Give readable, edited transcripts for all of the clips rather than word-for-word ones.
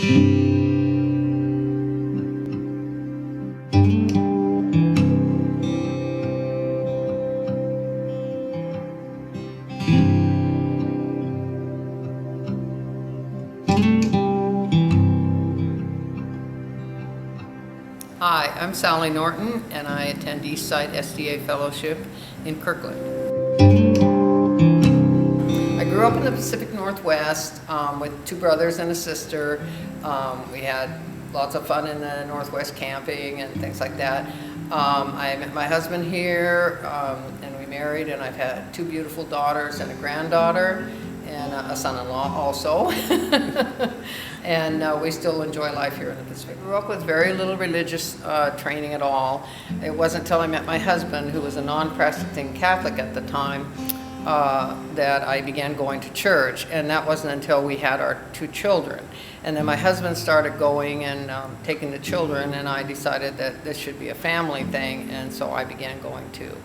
Hi, I'm Sally Norton, and I attend Eastside SDA Fellowship in Kirkland. I grew up in the Pacific Northwest with two brothers and a sister. We had lots of fun in the Northwest camping and things like that. I met my husband here, and we married, and I've had two beautiful daughters and a granddaughter, and a son-in-law also. And we still enjoy life here in the Pacific. I grew up with very little religious training at all. It wasn't until I met my husband, who was a non-practicing Catholic at the time, that I began going to church, and that wasn't until we had our two children. And then my husband started going and taking the children, and I decided that this should be a family thing, and so I began going too.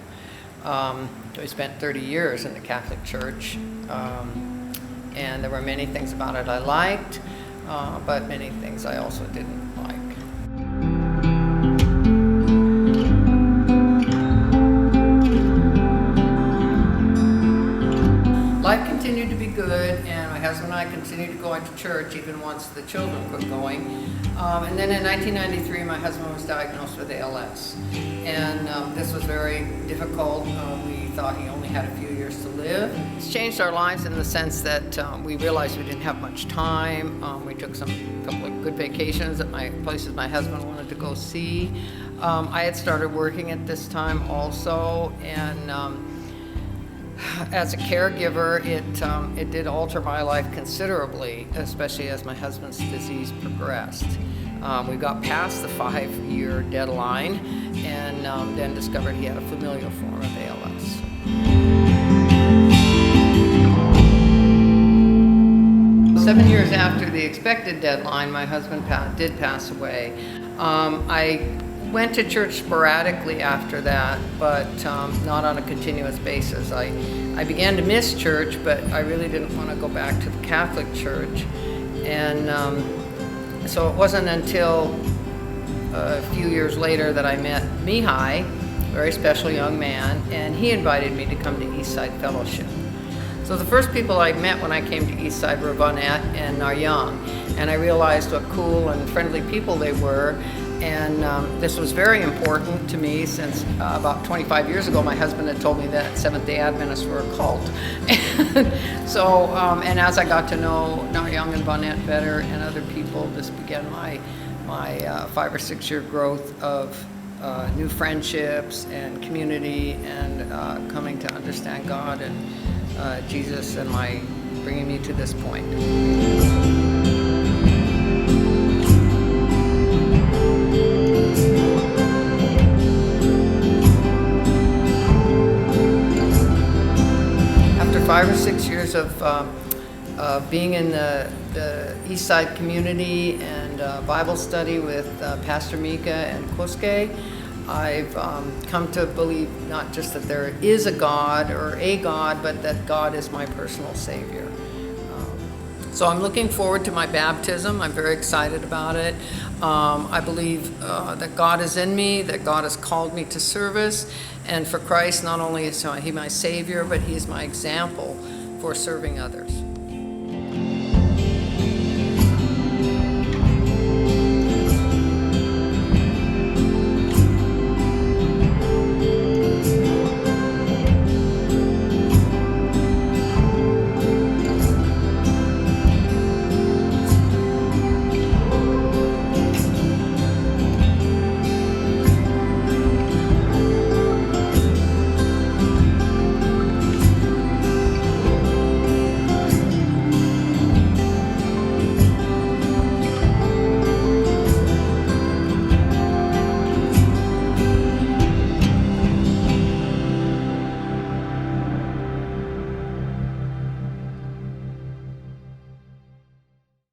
We spent 30 years in the Catholic Church, and there were many things about it I liked, but many things I also didn't like. Life continued to be good, and my husband and I continued going to church even once the children quit going. And then in 1993, my husband was diagnosed with ALS. And this was very difficult. We thought he only had a few years to live. It's changed our lives in the sense that we realized we didn't have much time. We took a couple of good vacations at places my husband wanted to go see. I had started working at this time also, and as a caregiver, it did alter my life considerably, especially as my husband's disease progressed. We got past the 5-year deadline, and then discovered he had a familial form of ALS. Seven years after the expected deadline, my husband did pass away. I went to church sporadically after that, but not on a continuous basis. I began to miss church, but I really didn't want to go back to the Catholic Church. And so it wasn't until a few years later that I met Mihai, a very special young man, and he invited me to come to Eastside Fellowship. So the first people I met when I came to Eastside were Vonette and Naryan, and I realized what cool and friendly people they were. And this was very important to me since about 25 years ago my husband had told me that Seventh-day Adventists were a cult. So, and as I got to know Naryan and Vonette better and other people, this began my 5 or 6 year growth of new friendships and community, and coming to understand God and Jesus, and bringing me to this point. After 5 or 6 years of being in the Eastside community and Bible study with Pastor Mika and Kosuke, I've come to believe not just that there is a God, but that God is my personal Savior. So I'm looking forward to my baptism. I'm very excited about it. I believe that God is in me, that God has called me to service, and for Christ, not only is He my Savior, but He is my example for serving others.